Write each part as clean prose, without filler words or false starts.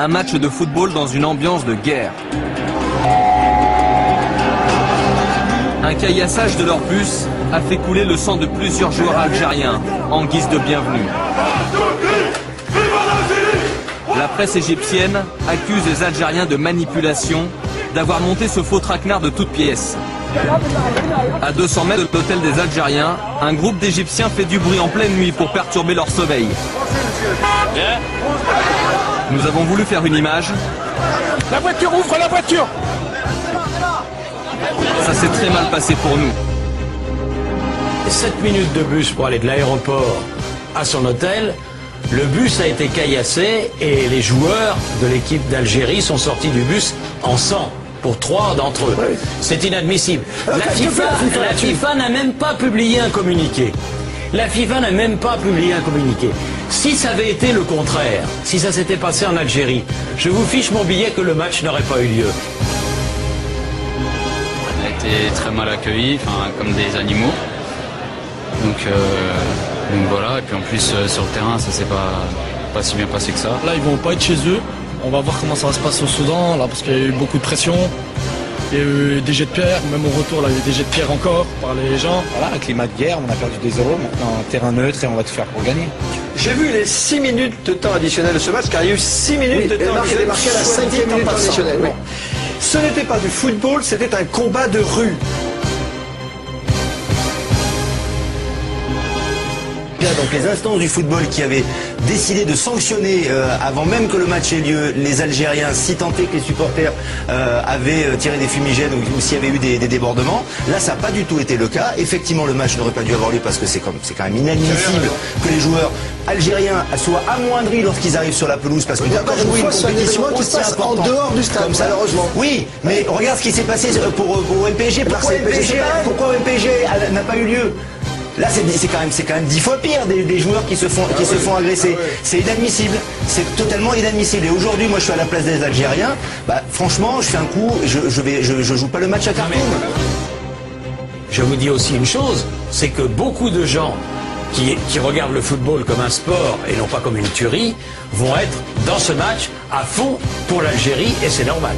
Un match de football dans une ambiance de guerre. Un caillassage de leur bus a fait couler le sang de plusieurs joueurs algériens en guise de bienvenue. La presse égyptienne accuse les Algériens de manipulation, d'avoir monté ce faux traquenard de toutes pièces. À 200 mètres de l'hôtel des Algériens, un groupe d'Égyptiens fait du bruit en pleine nuit pour perturber leur sommeil. Nous avons voulu faire une image. La voiture, ouvre la voiture! Ça s'est très mal passé pour nous. 7 minutes de bus pour aller de l'aéroport à son hôtel. Le bus a été caillassé et les joueurs de l'équipe d'Algérie sont sortis du bus en sang pour 3 d'entre eux. C'est inadmissible. La FIFA n'a même pas publié un communiqué. La FIFA n'a même pas publié un communiqué. Si ça avait été le contraire, si ça s'était passé en Algérie, je vous fiche mon billet que le match n'aurait pas eu lieu. On a été très mal accueillis, comme des animaux. Donc voilà, et puis en plus sur le terrain ça s'est pas si bien passé que ça. Là ils vont pas être chez eux, on va voir comment ça va se passer au Soudan, là parce qu'il y a eu beaucoup de pression. Il y a eu des jets de pierre, même au retour là, il y a eu des jets de pierre encore par les gens. Voilà, un climat de guerre, on a perdu 2-0, maintenant un terrain neutre et on va tout faire pour gagner. J'ai vu les 6 minutes de temps additionnel de ce match, car il y a eu 6 minutes de temps additionnel. Marqué à la 5e minute additionnelle. Oui. Ce n'était pas du football, c'était un combat de rue. Donc les instances du football qui avaient décidé de sanctionner avant même que le match ait lieu les Algériens, si tant est que les supporters avaient tiré des fumigènes ou s'il y avait eu des débordements. Là ça n'a pas du tout été le cas. Effectivement le match n'aurait pas dû avoir lieu parce que c'est quand même inadmissible que les joueurs algériens soient amoindris lorsqu'ils arrivent sur la pelouse parce qu'ils ne peuvent pas jouer une compétition aussi importante en dehors du stade, malheureusement. Oui, mais regarde ce qui s'est passé pour MPG. Pourquoi MPG n'a pas eu lieu? Là, c'est quand même 10 fois pire des joueurs qui se font agresser. C'est inadmissible. C'est totalement inadmissible. Et aujourd'hui, moi, je suis à la place des Algériens. Bah, franchement, je fais un coup. Je joue pas le match à Khartoum. Je vous dis aussi une chose, c'est que beaucoup de gens qui regardent le football comme un sport et non pas comme une tuerie vont être dans ce match à fond pour l'Algérie et c'est normal.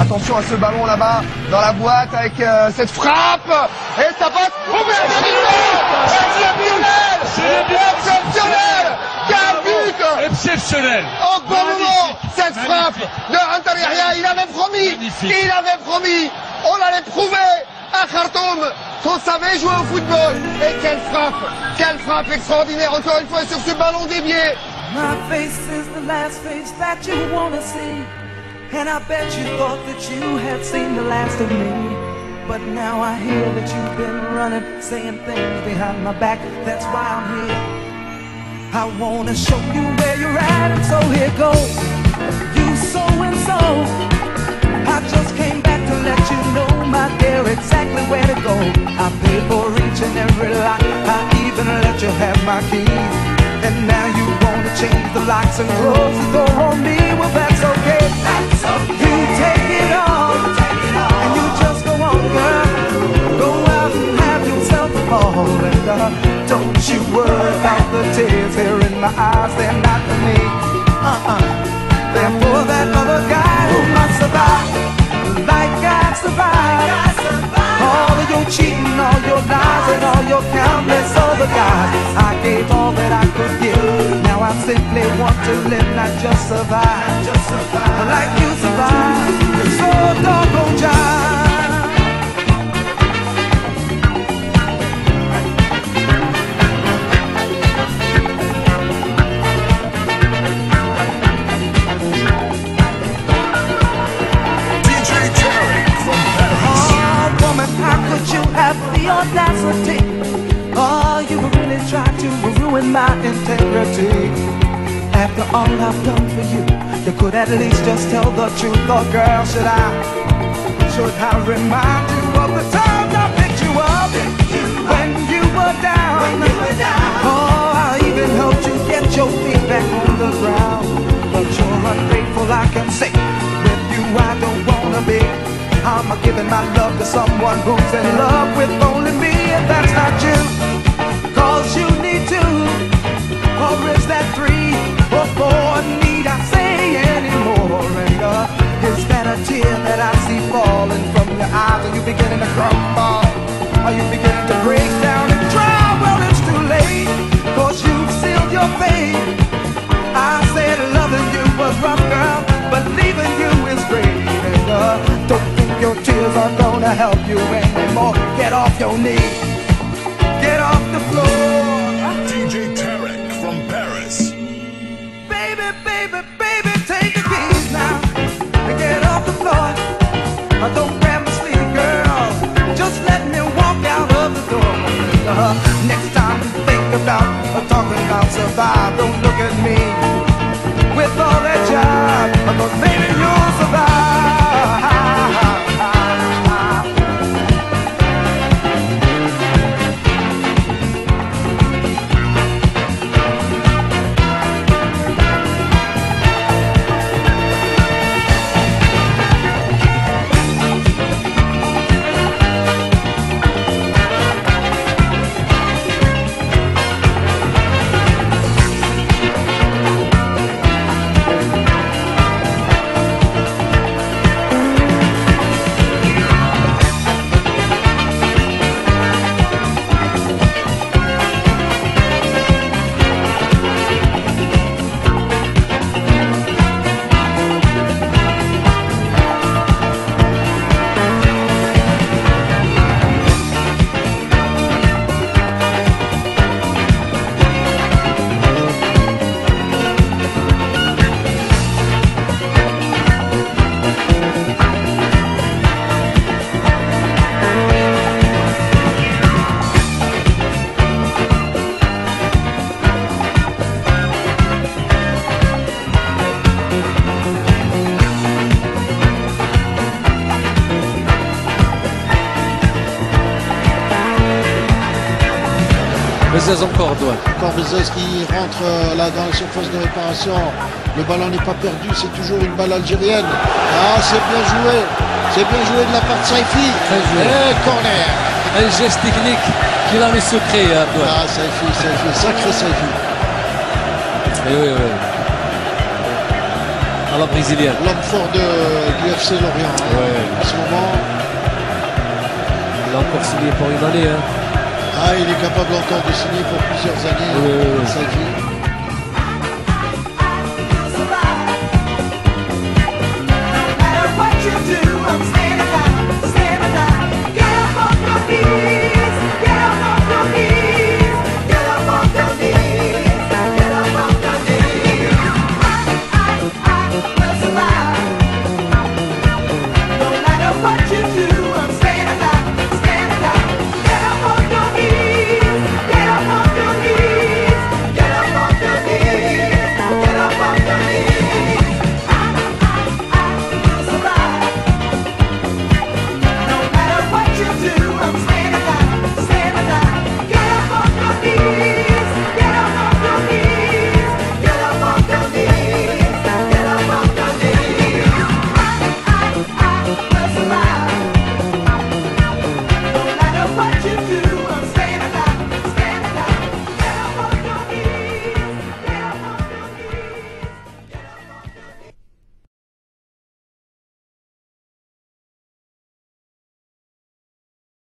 attention à ce ballon là-bas dans la boîte avec cette frappe. Et ça passe. Oh mais exceptionnel. Quel but Exceptionnel. Au bon moment, cette frappe de Hunter Yahya, il avait promis, on allait prouver à Khartoum qu'on savait jouer au football. Et quelle frappe extraordinaire encore une fois sur ce ballon dévié. My face is the last face that you wanna see, and I bet you thought that you had seen the last of me. But now I hear that you've been running, saying things behind my back, that's why I'm here. I wanna show you where you're at, and so here goes. You so and so, I just came back to let you know, my dear, exactly where to go. I paid for each and every lock, I even let you have my keys. And now you wanna change the locks and close the door on me. Well, that's okay. You take it on, and you just go on, girl. Go out and have yourself a ball, and don't you worry about the tears here in my eyes. They're not for me. They're for that other guy who must survive, like I survived. All of your cheating, all your lies, and all your countless other guys. I gave all that I could give. Now I simply want to live, not just survive. Like you survived, so doggone jive. You have the audacity. Oh, you really tried to ruin my integrity. After all I've done for you, you could at least just tell the truth. Oh girl, should I remind you of the times I picked you up when you were down? Oh, I even helped you get your feet back on the ground. But you're ungrateful, I can say. With you I don't wanna be. I'm giving my love to someone who's in love with only me, and that's not you. Cause you need two, or is that three, or four? Need I say anymore? And is that a tear that I see falling from your eyes? Are you beginning to crumble? Are you beginning to break down and cry? Well, it's too late, cause you've sealed your fate. I said loving you was rough, girl, but leaving you is great. And don't think your tears are gonna help you anymore. Get off your knees, get off the floor. DJ Tarek from Paris. Baby, baby, baby, take the keys now and get off the floor. Don't grab my sleeve, girl, just let me walk out of the door. Next time you think about talking about survive, don't look at me with all that jive, because maybe you'll survive. Encore Bezos qui rentre là dans la surface de réparation. Le ballon n'est pas perdu, c'est toujours une balle algérienne. Ah, c'est bien joué de la part de Saifi. Et corner. Un geste technique qui dans les secrets. Ah, Saifi, sacré Saifi. Oui. la brésilienne. L'homme fort du FC Lorient en ce moment. Il a encore signé pour une année. Ah, il est capable encore de signer pour plusieurs années dans sa vie.